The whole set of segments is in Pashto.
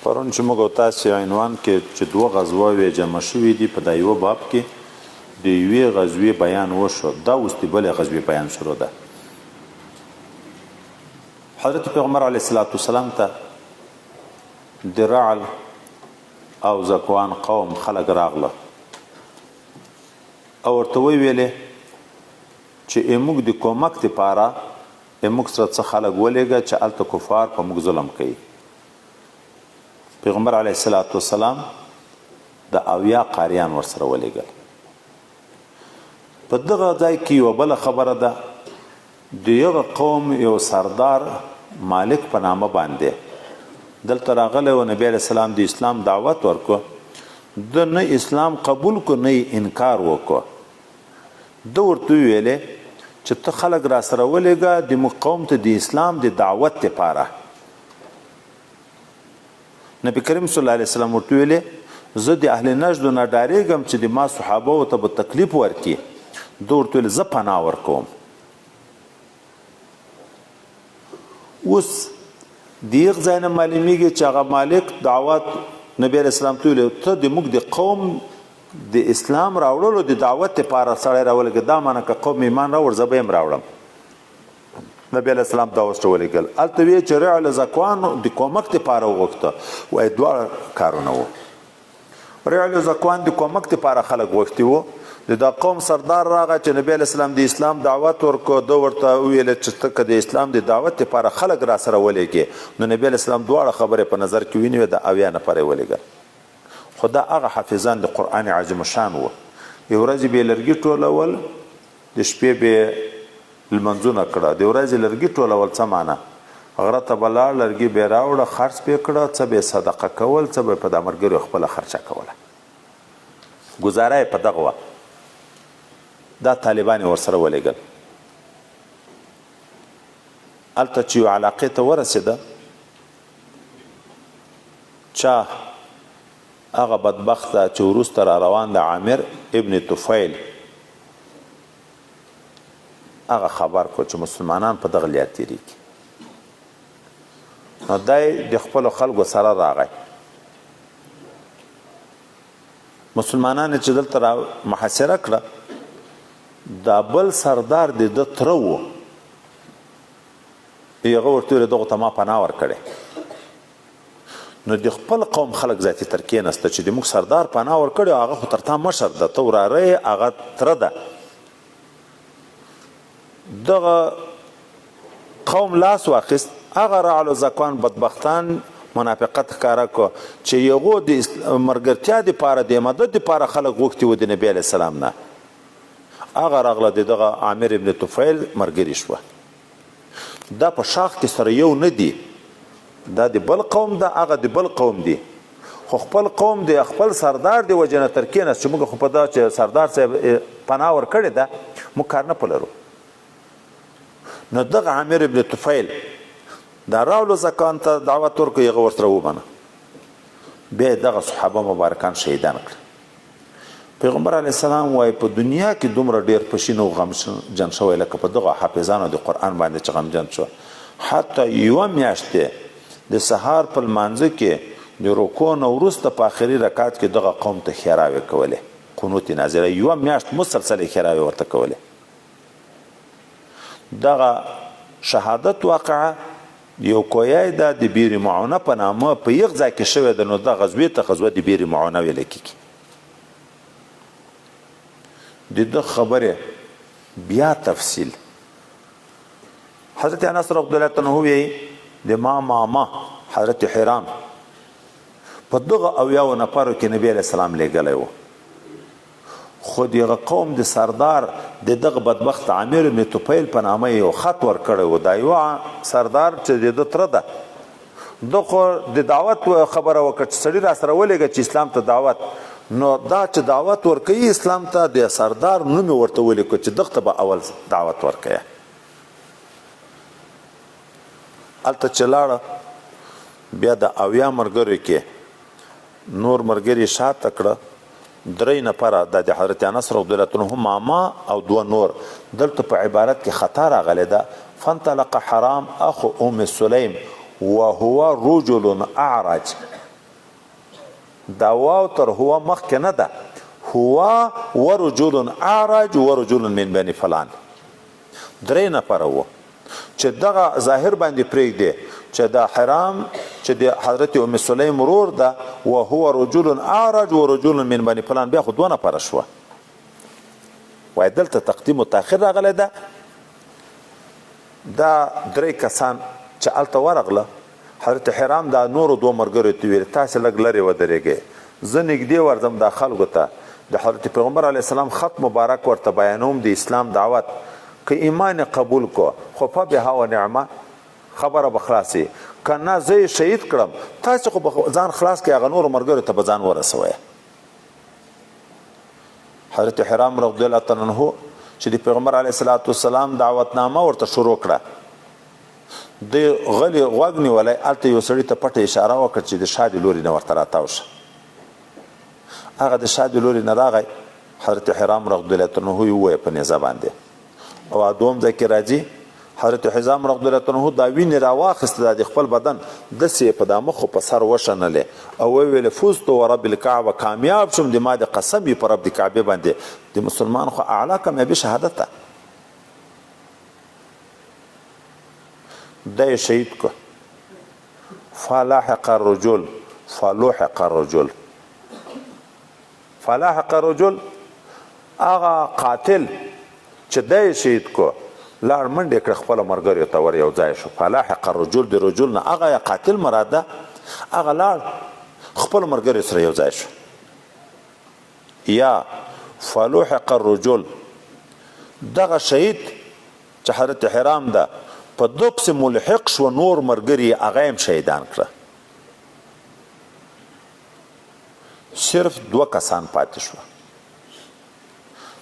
پرون چې موږ تاسو عنوان کې چې دوه غزواوې جمع شوې دي په دا یو باب کې د یوې غزوې بیان وشو، دا اوس د بلې غزوې بیان شروع ده. حضرت پیغمبر علیه السلام ته د رعل او زکوان قوم خلق راغله او ورته ویلې چې موږ د کومک لپاره موږ سره څه خلق ولېږه چې هلته کفار په موږ ظلم کوي. پیغمبر علیه السلام د اویا قاریان ورسره ولېږل. په دغه ځای کې یوه بله خبره ده، د یغه قوم یو سردار مالک په نامه باندې دلته راغلی و، نبی علیه السلام د اسلام دعوت ورکو، د نه اسلام قبول کو نه انکار وکړو. ده ورته ویلې چې ته خلک را سره ولېږه د موږ قوم ته د اسلام د دعوت لپاره. نبی کریم صلی الله علیه وسلم ورته ویلې زه د اهل نجد نه ډارېږم چې د ما صحابه ته به تکلیف ورکړي. ده ورته ویلې زه پناه ورکوم. اوس د یغ ځای نه معلومیږي چې هغه مالک دعوت نبی علیه السلام ته ویلې ته د موږ د قوم د اسلام راوړلو د دعوت لپاره سړی راولېږه، دا معنی که قوم ایمان راوړ زه به یې هم راوړم. نبی علیه السلام دا ورته ولېږل. هلته ویې چې رعل زکوان د کومک لپاره وغوښته، وایي دواړه کارونه وو. رعل زکوان د کومک لپاره خلک غوښتي وو. د دا قوم سردار راغی چې نبی علیه السلام د اسلام دعوت ورکړو، ده ورته وویل چې ته که د اسلام د دعوت لپاره خلک را سره ولېږې، نو نبی علیه السلام دواړه خبرې په نظر کې ونیوې، د اویا نفره یې ولېږل. خو دا هغه حافظان د قرآن عظیم شان وو. یو ورځ به یې لرګي ټولول، د شپې به یې لمنځونه کړه. د ورځې لرګي ټولول څه معنی؟ غره ته به لاړ، لرګي به یې راوړه، خرڅ به یې کړه، څه به یې صدقه کول، څه به یې په دا ملګرو خپله خرچه کوله. ګزاره یې په دغه وه. دا طالبان یې ورسره ولېږل. هلته چې یو علاقې ته ورسېده، چا هغه بدبخته چې وروسته را روان د عامر ابن طفیل هغه خبر کو چې مسلمانان په دغه لار تېرېږي. نو دی د خپلو خلکو سره راغی. مسلمانان چې دلته را محاصره کړه، دا بل سردار د ده تره و، هغه ورته ویل دغو ته ما پناه ورکړې. نو د خپل قوم خلک ذاتي تر کېناسته چې د موږ سردار پناه ورکړې، هغه خو تر تا مشر ده، ته وراره یې، هغه تره ده. دغه قوم لاس واخیست. هغه رعل و زکوان بدبختان منافقت ښکاره کړه چې یغو د ملګرتیا دپاره د مدد دپاره خلک غوښتي وو د نبي علیه السلام نه. هغه راغله د دغه عامر ابن طفیل ملګري شوه. دا په شاخ کې سره یو نه دي، دا د بل قوم ده، هغه د بل قوم دی، خو خپل قوم د خپل سردار د وجې نه تر کېناست چې موږ خو په دا چې سردار صاحب پناه ورکړې ده موږ کار نه په لرو. نو دغه عامر ابن طفیل دا رعل زکوان ته دعوت ورکړ، هغه ورسره ومنه. بیا یې دغه صحابه مبارکان شهیدان کړل. پیغمبر علیه السلام وایي په دنیا کې دومره ډېر پشین او غمجن شوی لکه په دغه حافظانو د قرآن باندې چې غمجن شو. حتی یوه میاشت د سهار په لمانځه کې د رکوع نه وروسته په آخري رکعت کې دغه قوم ته ښېراوې کولې، قنوت نازله، یوه میاشت مسلسل ښېراوې ورته کولې. دغه شهادت واقعه یو کویای ده د بیر معونه په نامه په یغ ځای کې شوې ده. نو دا غزوې ته غزوه د بیر معونه ویل کېږي. د ده خبرې بیا تفصیل حضرت انس رضی الله عنه وی د ما ماما حضرت حرام په دغه اویاو نفرو کې نبی علیه السلام لېږلی و. خو دغه قوم د سردار د دغه بدبخت عامر بن طفیل په نامه یو خط ورکړی و. دا یو سردار چې د ده تره ده، ده خو د دعوت خبره وکړه چې سړي را سره ولېږه چې اسلام ته دعوت. نو دا چې دعوت ورکوي اسلام ته، د سردار نوم یې ورته ولیکو چې دغه ته به اول دعوت ورکوي. هلته چې لاړه، بیا د اویا ملګرو کې نور ملګري شاته کړه، 3 نفره د حضرت انس رضی الله عنه ماما او 2 نور. دلته په عبارت کې خطا راغلی ده. فانطلق حرام اخو ام سلیم وهو رجل اعرج دا واو تر هو مخکې نه ده، هو ورجل اعرج ورجل من بني فلان، 3 نفره وو چې دغه ظاهر باندې پرېږدي چې دا حرام چې د حضرت ام سلیم ورور ده وهو رجل اعرج ورجل من بني فلان، بیا خو 2 نفره شوه. وای دلته تقدیم و تاخیر راغلی ده. دا 3 کسان چې هلته ورغله، حضرت حرام دا نورو 2 ملګرو ته ویل تاسې لږ لرې ودرېږئ، زه نږدې ورځم دا خلکو ته د حضرت پیغمبر علیه السلام خط مبارک ورته بیانوم، د اسلام دعوت، که ایمان قبول کو خو فبها و نعمه، خبره به خلاصي، که نه زه یې شهید کړم تاسې خو به ځان خلاص کړئ، هغه نورو ملګرو ته به ځان ورسوئ. حضرت حرام رضی الله تعالی عنه چې د پیغمبر علیه السلام دعوتنامه ورته شروع کړه، د غلی غوږ نیولی، هلته یو سړي ته پټه اشاره وکړه چې د شا د لوري نه ورته راتاو شه. هغه د شا د لوري نه راغی، حضرت حرام رضی الله عنه یې ووایه په نیزه باندې. او دوم ځای کې راځي حضرت حزام رضی الله عنه دا وینې راواخیسته د خپل بدن داسې یې په دا مخ په سر وشنلې او ویل فزت ورب الکعبه، کامیاب شوم د ما د قسم یې په رب د کعبې باندې. د مسلمان خو اعلی کامیابي شهادت ده. دا یې شهید کو. فلاحق الرجل فلوحق الرجل، فلاحق الرجل هغه قاتل چې دا یې شهید کو لاړ منډې کړه خپله ملګریو ته ور یو ځای شو. فلاحق الرجل د رجل نه هغه قاتل مراد ده، هغه لاړ خپلو ملګریو سره یو ځای شو. یا فلوحق الرجل دغه شهید چې حضرت حرام ده په دو پسې ملحق شو، نور ملګري هغه هم شهیدان کړه. صرف 2 کسان پاتې شو.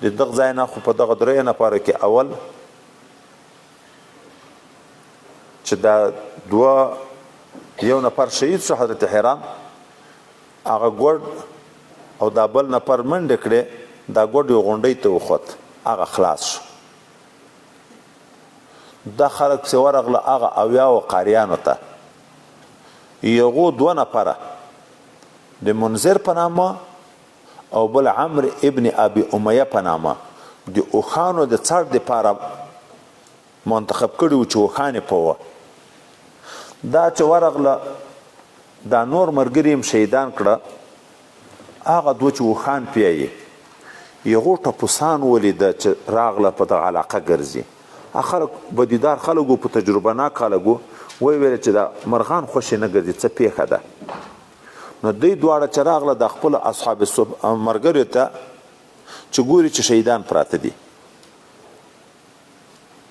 د دغه ځای نه خو په دغه 3 نفرو کې اول چې دا 2 یو نفر شهید شو حضرت حرام، هغه ګوډ او دا بل نفر منډې کړې، دا ګوډ یو غونډۍ ته وخوت، هغه خلاص شو. دا خلک پسې ورغله هغه 80 قاریانو ته، یغو 2 نفره د منذر په نامه او بل عمرو ابن ابي امیه په نامه د اوښانو د څړ دپاره منتخب کړي وو چې اوښان یې په. دا چې ورغله دا نور ملګري هم شهیدان کړه، هغه 2 چې اوښان پیایي یغو ټپوسان ولیده چې راغله په دغه علاقه ګرځي. خلک بدیدار خلک وو، په تجربه ناک خلک وو، ویل چې دا مرغان خوشې نه ګرځي، څه پیښه ده. نو دوی دواړه چې راغله د خپلو اصحاب ملګریو ته چې ګوري چې شهیدان پراته دي،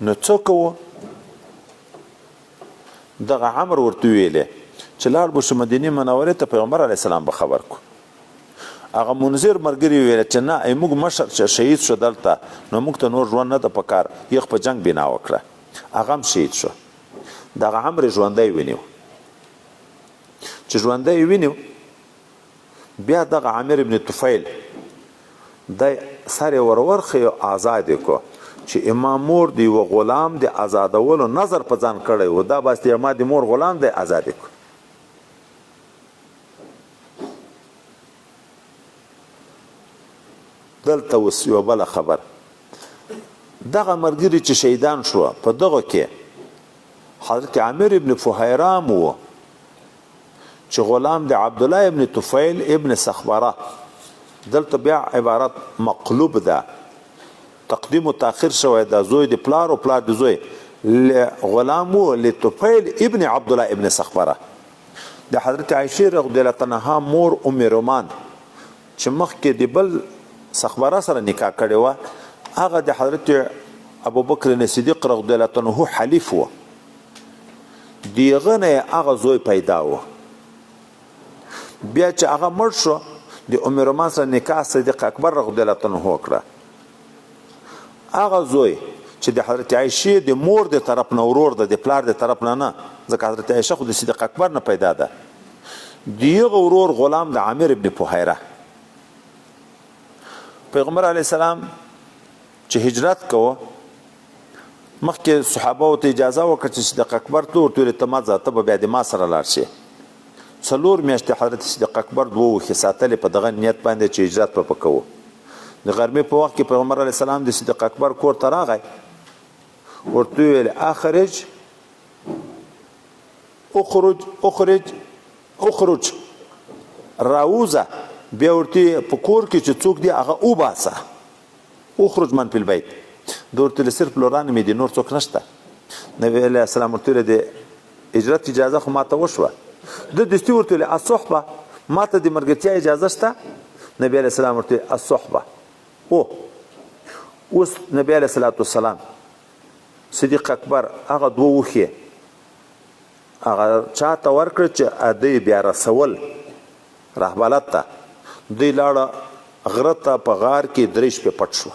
نو څوک وو؟ دغه عمر ورته ویلې چې لاړ به شو مدینې منورې ته، پیغمبر علیه السلام به خبر کو. هغه منذر ملګري ویل چې نه موږ مشر چې شهید شو دلته، نو موږ ته نور ژوند نه ده پکار، یخ په جنگ بنا وکړه. هغه هم شهید شو. دغه عمر ژوندی ونیو. چې ژوندی ونیو بیا دغه عامر ابن طفیل د سر یې ورورخی آزاد کو چې امام مور دی و غلام د آزادولو نظر په ځان کړی و، دا بس ما د مور غلام دی آزاد کو. دلته اوس یوه بله خبر، دغه ملګري چې شهیدان شو په دغه کې حضرت عامر ابن فهیرام و چې غلام د عبدالله ابن طفیل ابن سخبره. دلته بیا عبارت مقلوب ده، تقدیم و تاخیر شوی ده، زوی د پلار او پلار د زوی. غلام و لطفیل ابن عبدالله ابن سخبره د حضرت عایشه رضی الله عنها مور ام رومان چې مخکې د بل سخبره سره نکاح کړی وه، هغه د حضرت ابوبکر صدیق رضی الله عنه حلیف و. د هغه نه هغه زوی پیدا و. بیا چې هغه مړ شو د ام رومان سره نکاح صدیق اکبر رضی الله عنه وکړه. هغه زوی چې د حضرت عایشه د مور د طرف نه ورور ده، د پلار د طرف نه نه، ځکه حضرت عایشه خو د صدیق اکبر نه پیدا ده. دغه ورور غلام د عامر ابن فهیره. پیغمبر علیه السلام چې هجرت کوه مخکې صحابه ته اجازه وکړه چې صدیق اکبر ته ورته ویل ته مه ځه، ته به بیا د ما سره لاړ شې. څلور میاشتې حضرت صدیق اکبر دوه وښې ساتلې په دغه نیت باندې چې هجرت به کوو. د غرمې په وخت کې پیغمبر علیه السلام د صدیق اکبر کور ته راغی، ورته ویل اخرج اخرج اخرج اخرج، راوزه. بیا ورته په کور کې چې څوک دی هغه وباسه، اخرج من فی البیت. د ورته صرف لوران مې دي، نور څوک نشته. نبی علیه السلام ورته ویل د هجرت اجازه خو ماته وشوه. د دستي ورته ویل الصحبه، ماته د مرګتیا اجازه شته؟ نبی علیه السلام ورته الصحبه. اوس نبی علیه السلام صدیق اکبر هغه دوه وښې هغه چاته ورکړه چې ادی بیا رسول رهبالت ته. دوی لاړه غره ته، په غار کې درې شپې پټ شو.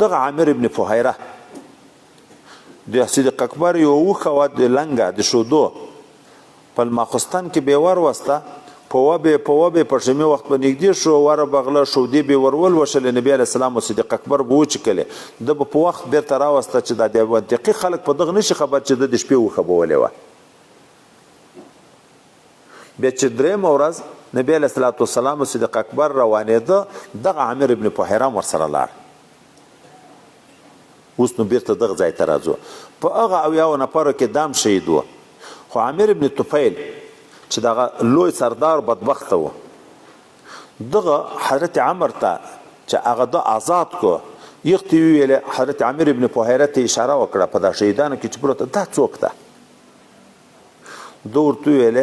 دغه عامر ابن فهیره د صدیق اکبر یو وښه وه د لنګه د شودو په ماخستان کې به وروسته، په وبې په ژمي وخت به نږدې شو، وره بغله شودې به ورول وشلې. نبی علیه السلام او صدیق اکبر به وچکلې، ده به په وخت بیرته راوسته چې دا د منطقي خلک په دغه نشي خبر چې د شپې وښه به ولې وه. بیا چې درېیمه ورځ نبی علیه السلام او صدیق اکبر روانېده، دغه عامر ابن فهیره ورسره لاړ. اوس نو بیرته دغه ځای ته راځو. په هغه اویاو نفرو کې دام شهید و، خو عامر ابن طفیل چې دغه لوی سردار بدبخته و، دغه حضرت عمر ته چې هغه د آزاد کو یختي ویل، حضرت عامر ابن فهیره ته اشاره وکړه په دا شهیدانو کې چې پروت دا څوک ده؟ دو ورته ویل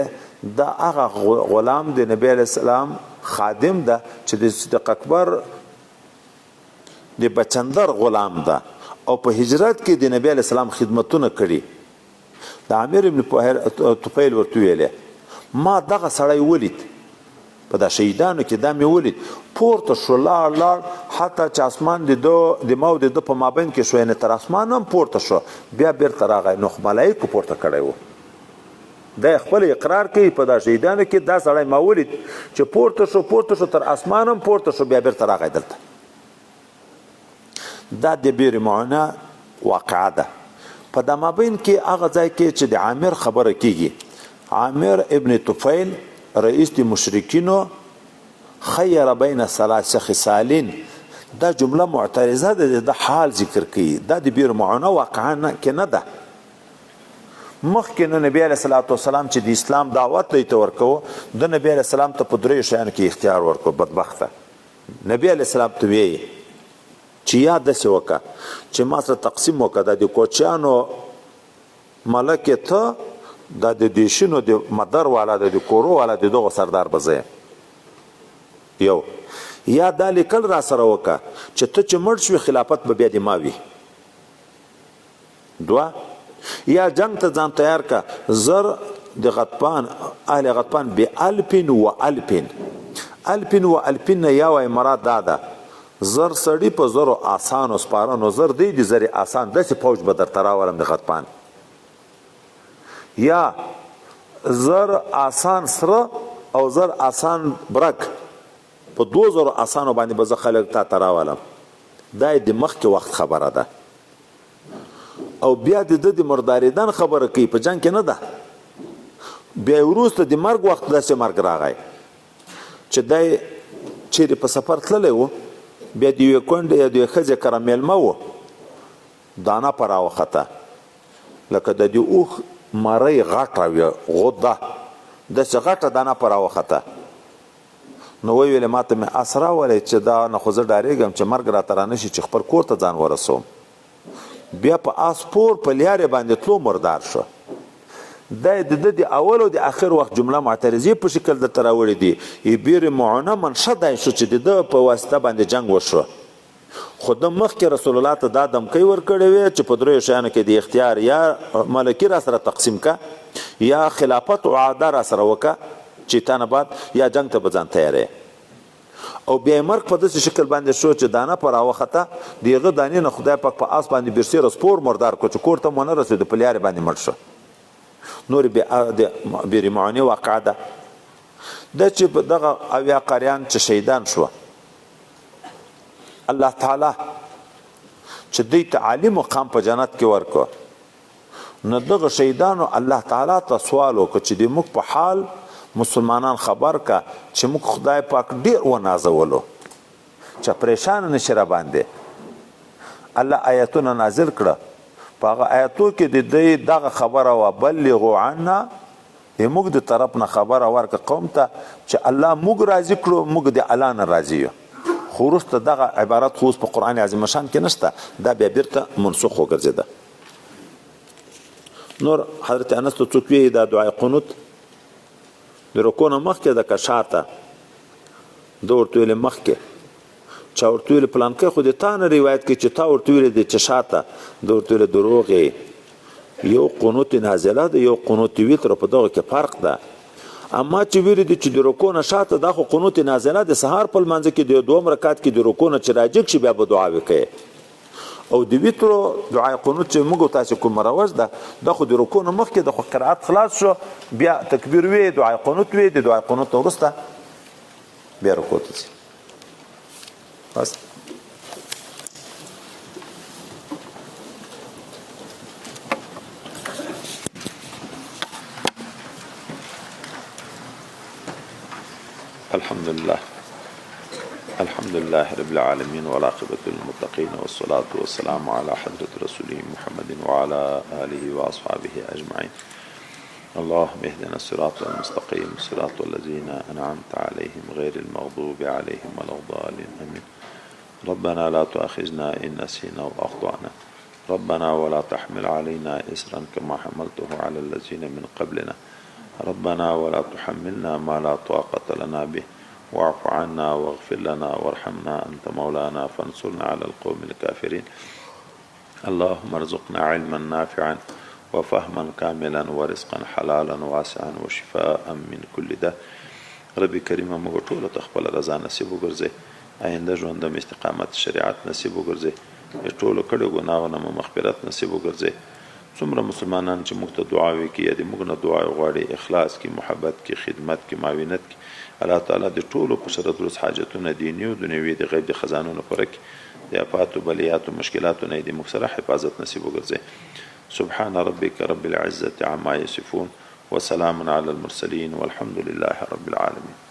دا هغه غلام د نبی علیه السلام خادم ده چې د صدیق اکبر د بچندر غلام ده او په هجرت کې د نبی علیه السلام خدمتونه کړي. د عامر ابن طفیل ورته ویل ما دغه سړی ولید په دا شهیدانو کې، دا مې ولید. پورته شو لاړ حتی چې اسمان د ما او د ده په مابین کې شو، یعنې تر اسمان هم پورته شو. بیا بیرته راغی، نو ملایکو پورته کړی و. دا خپل اقرار کوي په دا شهیدانو کې دا سړی ما ولید چې پورته شو تر اسمان هم پورته شو، بیا بیرته راغی دلته. دا د بیر معنا واقعه ده. په دا مابین کې هغه ځای کې چې د عامر خبره کیږي، عامر ابن طفیل رئیس د مشرکینو خیر بین ثلاث خصالین، دا جمله معترضه ده، د حال ذکر کوي. دا د بیر معنا واقعا کې نه ده. مخکې نو نبی علیه السلام چې د اسلام دعوت دی ته ورکو، د نبی علیه السلام ته په دریو شیانو کې اختیار ورکو. بدبخته نبی علیه السلام ته ویې چې یا داسې وکړه چې ما سره تقسیم وکړه، دا د کوچیانو ملکې ته، دا د دیشینو د مدر والا د کورو والا د دغه سردار به زه یم. یو یا دا لیکل را سره وکړه چې ته چې مړ شوې خلافت به بیا د ما وي. دوه یا جنگ ته ځان تیار کا، زر د غطفان اهل غطفان به الپین و الپین نه یا وای مراد دا ده زر سړی په زرو آسان او سپارانو زر دی د زر آسان داسې فوج به درته راولم د غطفان، یا زر آسان سره او زر آسان برک په 2000 آسانو باندې به زه خلک تا ته راولم. دا د مخکې وخت خبره ده. او بیا د د مرداریدن خبره کوي، په جنگ کې نه ده. بیا وروسته د مرګ وخت داسې مرګ راغی چې دی چیرې په سفر تللی و، بیا د یوې کونډې یا د یوې ښځې کره میلمه و، دانه په راوخته لکه د دې اوښ مرۍ غټه وي، غوده داسې غټه دانه په راوخته. نو ویلې ما ته مې اس راولی چې دا نه خو زه ډارېږم چې مرګ راته رانشي چې خپل کور ته ځان ورسوم. بیا په آس پور په لیارې باندې تلو مردار شو. دا د د اول او د آخر وخت جمله معترضې په شکل درته راوړې دي. بیر معونه منشه دی شو چې د ده په واسطه باندې جنګ وشو. خو د مخکې رسول الله ته دا دمکۍ ورکړې وې چې په دریو شیانو کې د اختیار یا ملکي را سره تقسیم کا، یا خلافت او عاده را سره وکړه چې تا نه بعد یا جنگ ته به ځان تیارې. او بیا مرګ په داسې شکل باندې شو چې دانه په راوخته، د هغه دانې نه خدای پاک په آس باندې برسېره سپور مردار کړو چې کور ته مو نه رسېدو، په لیارې باندې مړ شو. نور د بیر معونې واقعه ده. دا چې دغه اویا قاریان چې شهیدان شو، الله تعالی چې دوی ته عالی مقام په جنت کې ورکو، نو دغه شهیدانو الله تعالی ته سوال وکړ چې د موږ په حال مسلمانان خبر کا چې موږ خدای پاک ډیر ونازولو چې پریشان نشي را باندې الله آیتونه نازل کړه په هغه آیتو کې د دې دغه خبره وبلغوا عنا موږ د طرف نه خبره ورکړه قوم ته چې الله موږ راضي کړو موږ د الله نه راضي یو خو وروسته دغه عبارت خو په قرآن عظیم شان کې نشته دا بیا بیرته منسوخ وګرځېده نور حضرت انس ته څوک وایي دا دعای قنوت د رکوع نه مخکې د که شاته ده ورته ویلې مخکې چا ورته ویلې پلانکی خو د تا نه روایت کوي چې تا ورته ویلې دی چې شاته ده ورته ویلې دروغ یې یو قنوت نازله ده یو قنوت ویتر په دغه کې فرق ده اما چې ویلې دي چې د رکوع نه شاته دا خو قنوت نازله د سهار په لمانځه کې د دوم رکعت کې د رکوع نه چې راجګ شي بیا به دعا وکړي او د ویترو دعای قنوت چې موږ تاسو کوم روز ده دا خو د رکوع نه مخکې د خو قرائت خلاص شو بیا تکبیر وی دعای قنوت وی د دعای قنوت وروسته بیا رکوع ته ځي بس الحمد لله رب العالمين والعاقبة للمتقين والصلاة والسلام على حضرة رسوله محمد وعلى آله وأصحابه أجمعين اللهم اهدنا الصراط المستقيم صراط الذين أنعمت عليهم غير المغضوب عليهم ولا الضالين آمين ربنا لا تؤاخذنا إن نسينا وأخطأنا ربنا ولا تحمل علينا إصرا كما حملته على الذين من قبلنا ربنا ولا تحملنا ما لا طاقة لنا به واعف عنا واغفر لنا وارحمنا أنت مولانا فانصرنا على القوم الكافرين اللهم ارزقنا علما نافعا وفهما كاملا ورزقا حلالا واسعا وشفاء من كل داء رب کریم موږ ټول ته خپل رضا نصیب وګرځي آینده ژوند د استقامت شریعت نصیب وګرځي ټول کړه ګناهونه مغفرت نصیب وګرځي څومره مسلمانان چې موږ ته دعاوې کوي د موږ نه دعا غواړي اخلاص کی محبت کی خدمت کی معاونت کی الله تعالی د ټولو په سر درست حاجتونه دینی او دنیوي د غیب د خزانونو پوره کړي د آفات او بلیات او مشکلاتو نه د موږ سره حفاظت نصیب وګرځي سبحان ربك رب العزة عما يصفون وسلام على المرسلين والحمد لله رب العالمين